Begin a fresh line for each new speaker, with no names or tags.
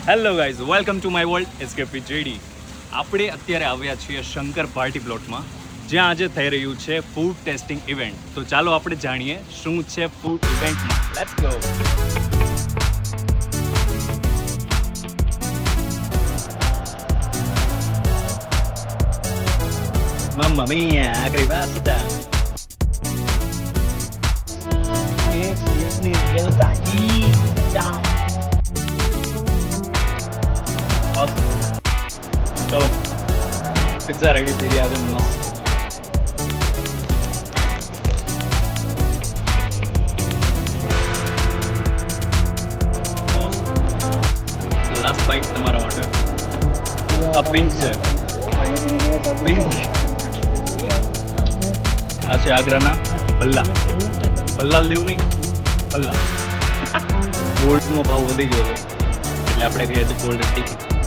Hello guys, welcome to my world SKP JD. આપણે અત્યારે આવ્યા છીએ શંકર પાર્ટી પ્લોટમાં, જ્યાં આજે થઈ રહ્યું છે ફૂડ ટેસ્ટિંગ ઇવેન્ટ. તો ચાલો આપણે જાણીએ શું છે ફૂડ ઇવેન્ટમાં. Let's go. Mamma mia, arrivata! So, pizza ready થઈ ગયા છે. લાસ્ટ બાઈટ તમારા માટે. આ પિંક છે. પિંક. આ છે આગ્રાના ભલ્લા. ભલ્લા લેવું નહીં, ભલ્લા. ગોલ્ડનો ભાવ વધી ગયો છે એટલે આપણે કહીએ છીએ ગોલ્ડ ટિકિટ.